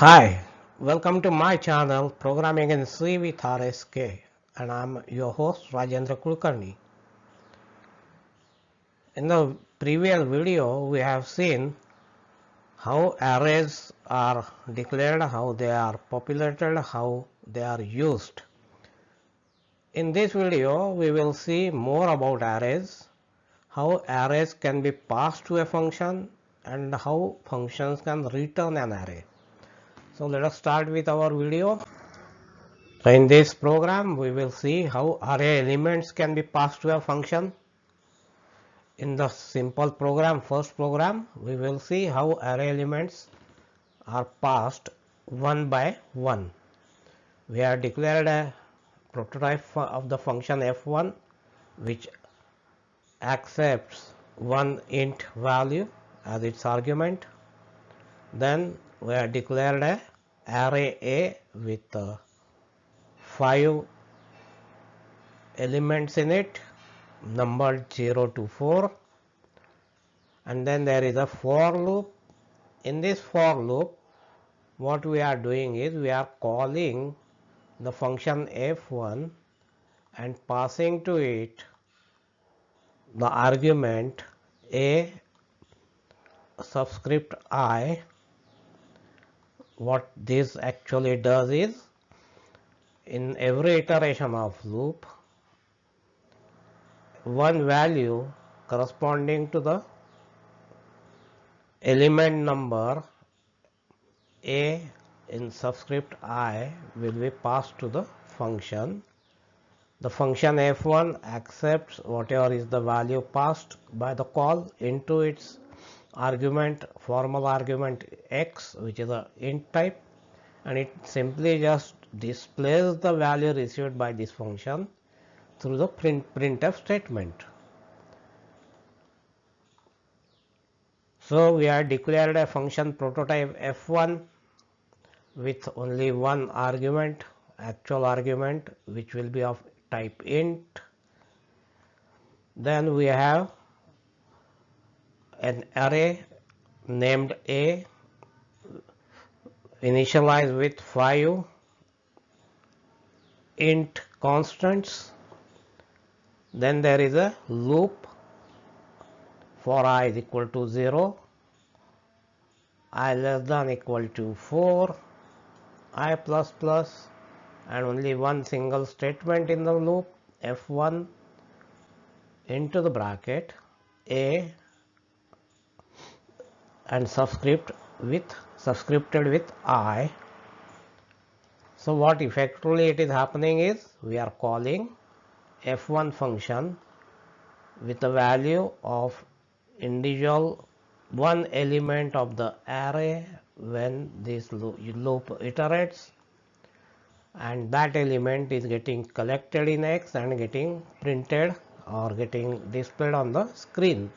Hi, welcome to my channel Programming in C with RSK, and I'm your host Rajendra Kulkarni. In the previous video we have seen how arrays are declared, how they are populated, how they are used. In this video we will see more about arrays, how arrays can be passed to a function and how functions can return an array. So let us start with our video. So in this program we will see how array elements can be passed to a function. In the simple program, first program, we will see how array elements are passed one by one. We have declared a prototype of the function f1 which accepts one int value as its argument. Then we have declared a array A with 5 elements in it, numbered 0 to 4, and then there is a for loop. In this for loop what we are doing is we are calling the function f1 and passing to it the argument a subscript I. What this actually does is, in every iteration of loop, one value corresponding to the element number a in subscript I will be passed to the function. The function f1 accepts whatever is the value passed by the call into its argument, formal argument x, which is a int type, and it simply just displays the value received by this function through the printf statement. So we have declared a function prototype f1 with only one argument, actual argument, which will be of type int. Then we have an array named A, initialized with 5 int constants. Then there is a loop for I is equal to 0, I less than equal to 4, I plus plus, and only one single statement in the loop, f1 into the bracket A and subscripted with I. So what effectively it is happening is we are calling f1 function with the value of individual one element of the array when this loop iterates, and that element is getting collected in X and getting printed or getting displayed on the screen.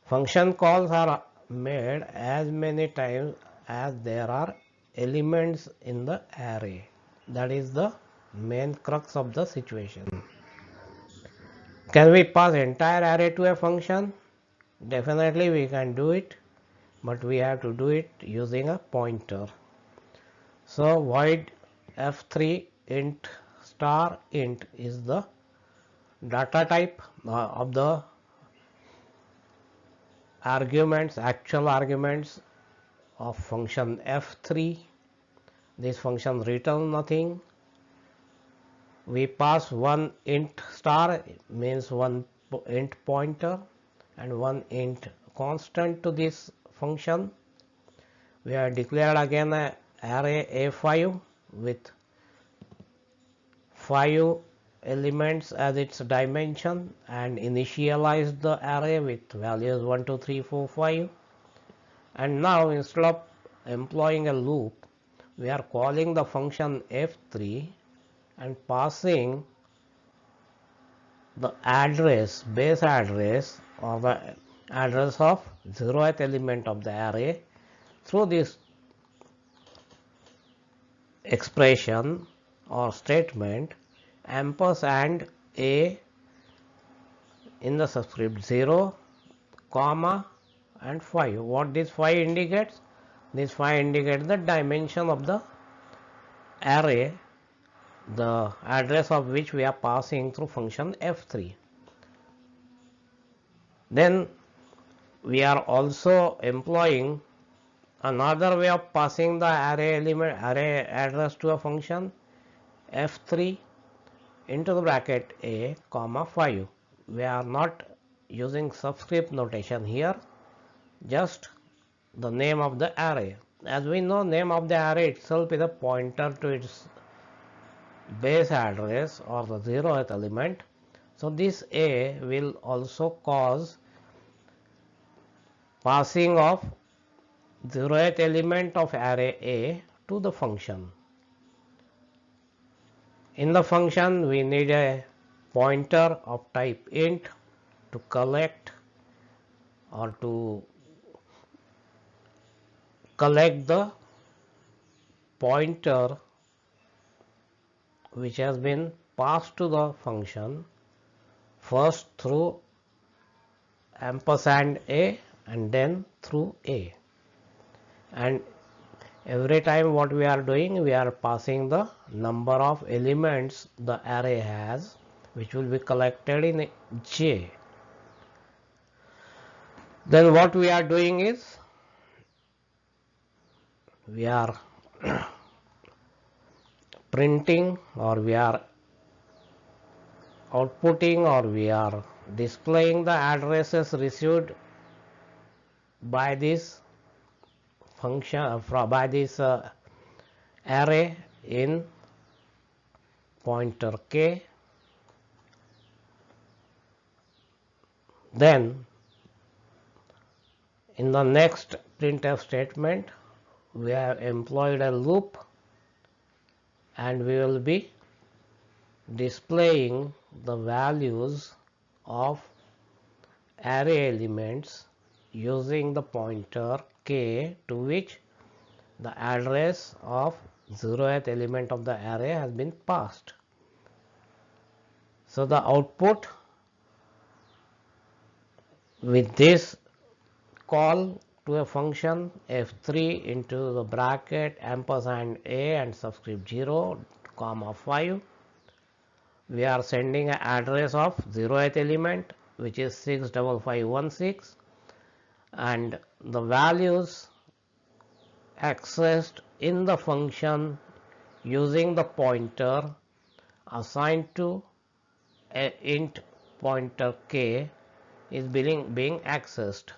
Function calls are made as many times as there are elements in the array. That is the main crux of the situation. Can we pass entire array to a function? Definitely we can do it, but we have to do it using a pointer. So void f3 int star int is the data type of the arguments, actual arguments of function f3. This function returns nothing. We pass one int star, means one int pointer, and one int constant to this function. We have declared again an array A5 with 5 elements as its dimension and initialize the array with values 1, 2, 3, 4, 5. And now instead of employing a loop, we are calling the function f3 and passing the address, base address, or the address of 0th element of the array through this expression or statement ampersand A in the subscript 0, comma and 5. What this 5 indicates? This 5 indicates the dimension of the array, the address of which we are passing through function f3. Then we are also employing another way of passing the array address to a function, f3 into the bracket a comma 5. We are not using subscript notation here, just the name of the array. As we know, name of the array itself is a pointer to its base address or the 0th element. So this a will also cause passing of 0th element of array a to the function. In the function we need a pointer of type int to collect or to collect the pointer which has been passed to the function first through ampersand a and then through a. And every time what we are doing, we are passing the number of elements the array has, which will be collected in j. Then what we are doing is we are printing, or we are outputting, or we are displaying the addresses received by this function, by this array in pointer k. Then in the next printf statement we have employed a loop, and we will be displaying the values of array elements using the pointer k, to which the address of 0th element of the array has been passed. So the output with this call to a function f3 into the bracket ampersand a and subscript 0 comma 5, we are sending an address of 0th element, which is 65516, and the values accessed in the function using the pointer assigned to a int pointer k is being accessed.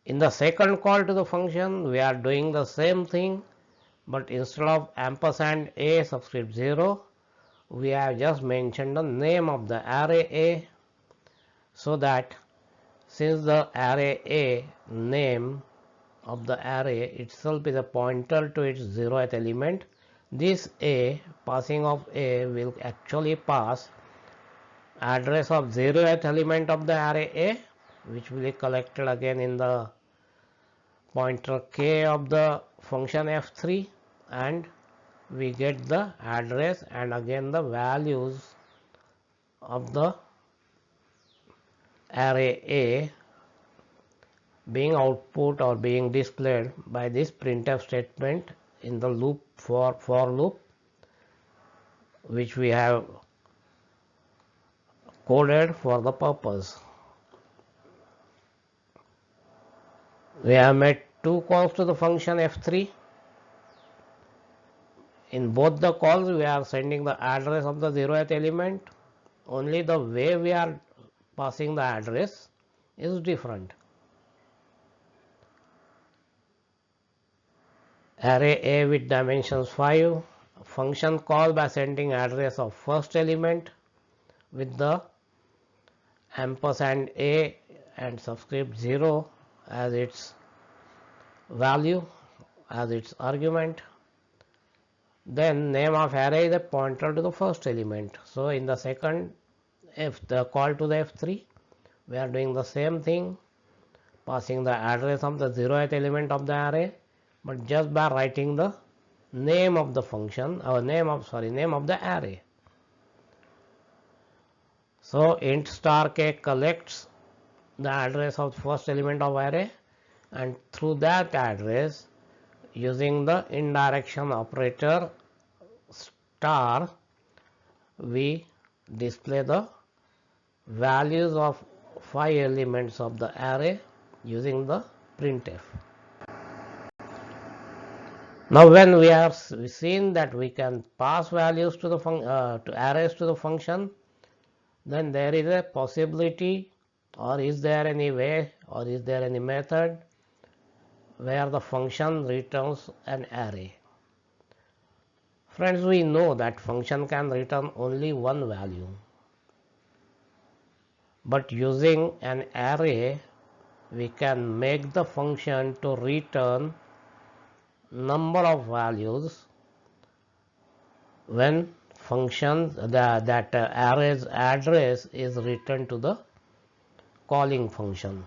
In the second call to the function, we are doing the same thing, but instead of ampersand a subscript 0, we have just mentioned the name of the array a, so that since the array a name of the array itself is a pointer to its 0th element, this a, passing of a, will actually pass address of 0th element of the array a, which will be collected again in the pointer k of the function f3, and we get the address and again the values of the array a being output or being displayed by this printf statement in the loop for loop, which we have coded for the purpose. We have made two calls to the function f3. In both the calls we are sending the address of the 0th element, only the way we are passing the address is different. Array a with dimensions 5, function call by sending address of first element with the ampersand a and subscript 0 as its value, as its argument. Then name of array is a pointer to the first element. So in the second, if the call to the f3, we are doing the same thing, passing the address of the 0th element of the array, but just by writing the name of the function, or name of the array. So int star k collects the address of first element of array, and through that address, using the indirection operator star, we display the values of 5 elements of the array using the printf. Now when we have seen that we can pass values to the to arrays to the function, then there is a possibility, or is there any way, or is there any method where the function returns an array. Friends, we know that function can return only one value, but using an array we can make the function to return number of values when that array's address is returned to the calling function.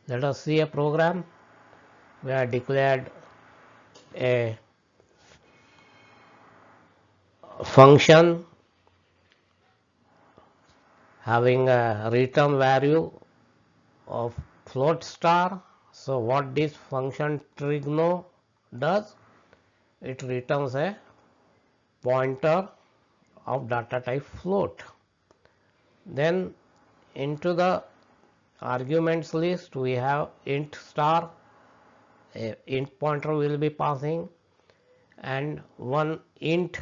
Let us see a program. We have declared a function having a return value of float star. So what this function trigno does, it returns a pointer of data type float. Then into the arguments list we have int star, a int pointer will be passing, and one int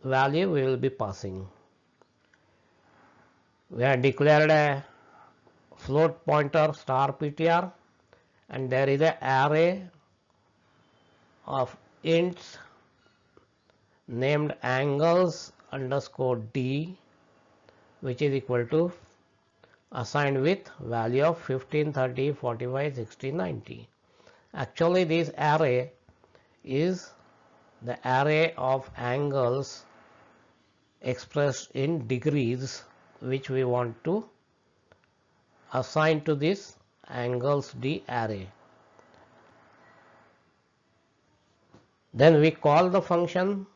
value we will be passing. We have declared a float pointer star ptr, and there is an array of ints named angles underscore d, which is equal to assigned with value of 15, 30, 45, 60, 90. Actually this array is the array of angles expressed in degrees, which we want to assign to this angles d array. Then we call the function,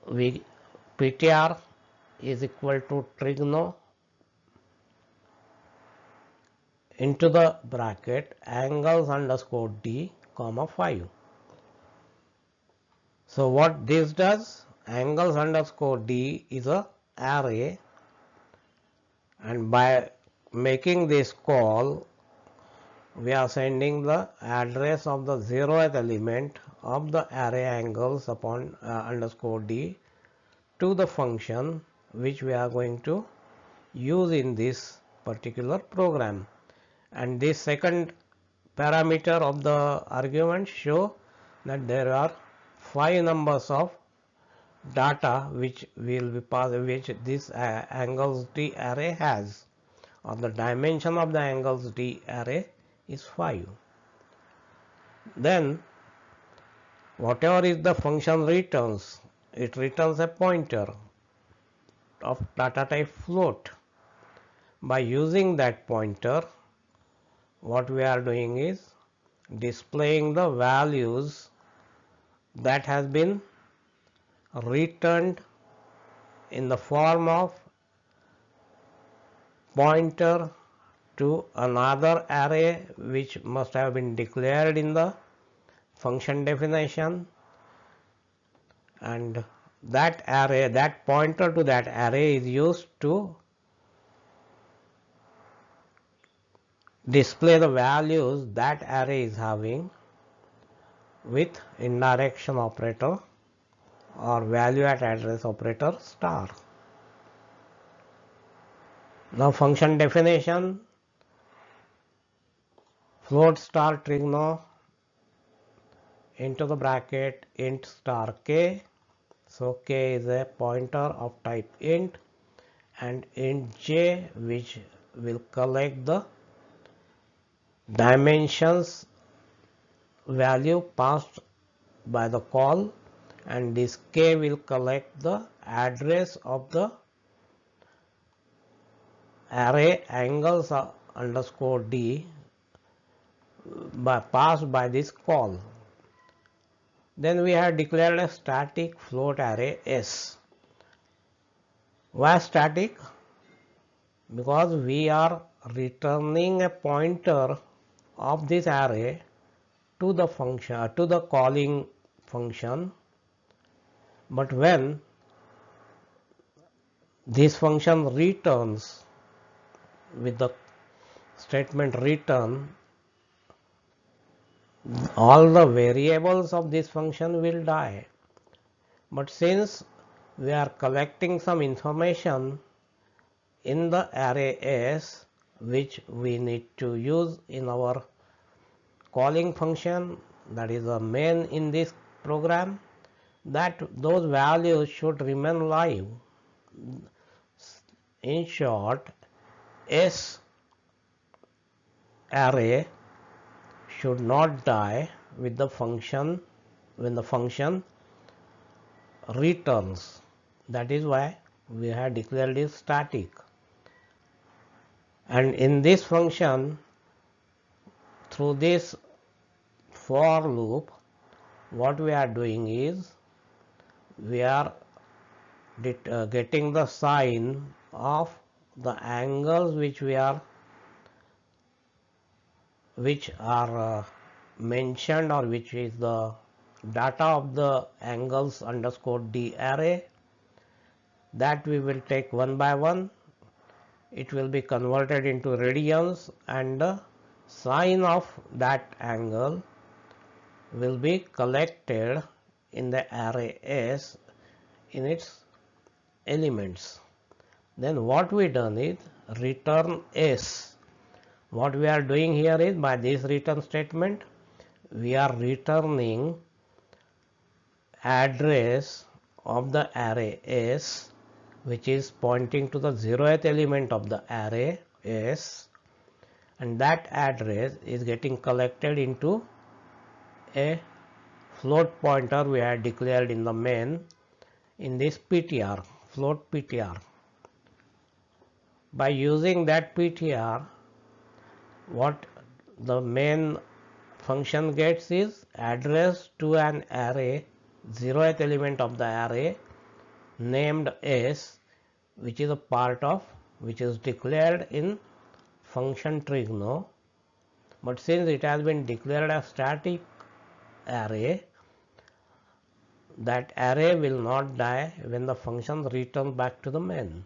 ptr is equal to trigno into the bracket angles underscore d comma 5. So what this does, angles underscore d is a array, and by making this call we are sending the address of the 0th element of the array angles upon underscore d to the function which we are going to use in this particular program. And this second parameter of the argument show that there are 5 numbers of data which will be passed, which this angles d array has, or the dimension of the angles d array is 5. Then whatever is the function returns, it returns a pointer of data type float. By using that pointer, what we are doing is displaying the values that has been returned in the form of pointer to another array which must have been declared in the function definition, and that array, that pointer to that array is used to display the values that array is having with indirection operator or value at address operator star. Now function definition, float star trigno into the bracket int star k. So k is a pointer of type int, and int j which will collect the dimensions value passed by the call, and this k will collect the address of the array angles underscore d passed by this call. Then we have declared a static float array s. Why static? Because we are returning a pointer of this array to the function, to the calling function, but when this function returns with the statement return, all the variables of this function will die. But since we are collecting some information in the array S which we need to use in our calling function, that is the main in this program, that those values should remain live. In short, S array should not die with the function when the function returns. That is why we have declared it static. And in this function, through this for loop, what we are doing is we are getting the sign of the angles which are mentioned, or which is the data of the angles underscore D array, that we will take one by one. It will be converted into radians, and the sign of that angle will be collected in the array S in its elements. Then what we done is return S. What we are doing here is, by this return statement, we are returning address of the array S, which is pointing to the 0th element of the array S, and that address is getting collected into a float pointer we had declared in the main in this PTR, float PTR. By using that PTR, what the main function gets is address to an array, 0th element of the array named S, which is a part of, which is declared in function Trigno. But since it has been declared a static array, that array will not die when the function returns back to the main.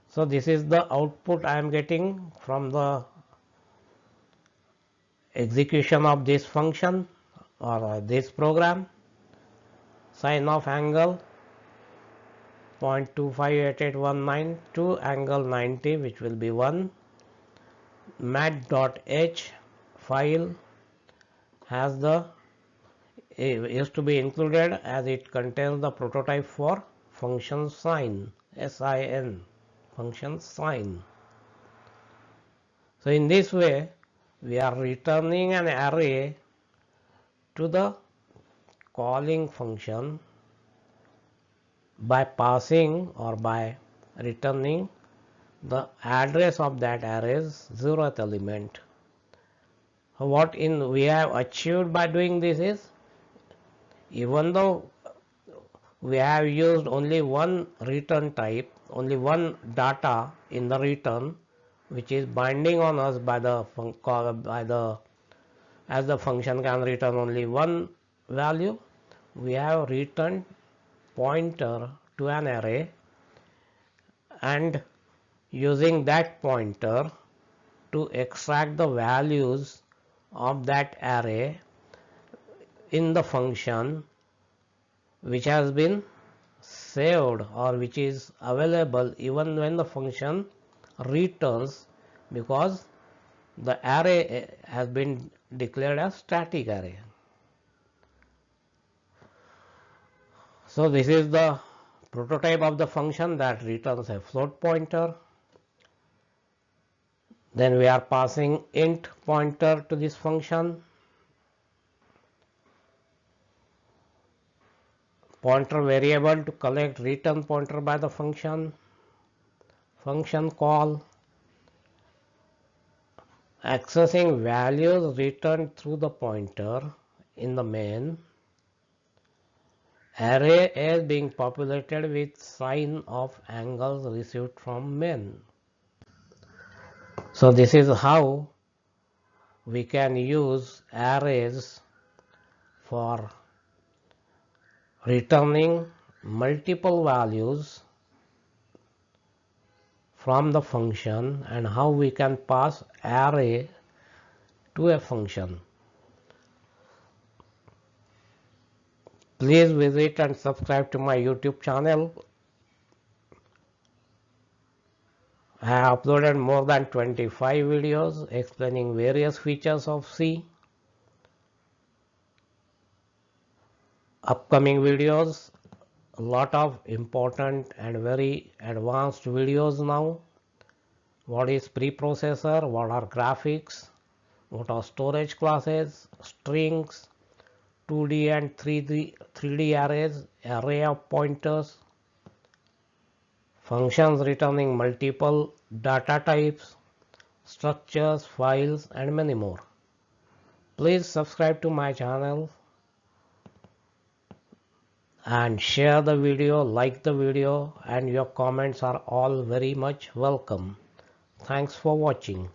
So this is the output I am getting from the execution of this function or this program. Sine of angle 0.258819 to angle 90, which will be 1. mat.h file has the is to be included, as it contains the prototype for function sine, sin, function sine. So in this way we are returning an array to the calling function by passing or by returning the address of that array's 0th element. What we have achieved by doing this is, even though we have used only one return type, only one data in the return, which is binding on us by the as the function can return only one value, we have returned pointer to an array, and using that pointer to extract the values of that array in the function which has been saved or which is available even when the function returns, because the array has been declared as static array. So this is the prototype of the function that returns a float pointer. Then we are passing int pointer to this function. Pointer variable to collect return pointer by the function. Function call. Accessing values returned through the pointer in the main. Array is being populated with sign of angles received from main. So this is how we can use arrays for returning multiple values from the function, and how we can pass array to a function. Please visit and subscribe to my YouTube channel. I have uploaded more than 25 videos explaining various features of C. Upcoming videos, a lot of important and very advanced videos now. What is preprocessor, what are graphics, what are storage classes, strings, 2D and 3D arrays, array of pointers, functions returning multiple data types, structures, files, and many more. Please subscribe to my channel and share the video, like the video, and your comments are all very much welcome. Thanks for watching.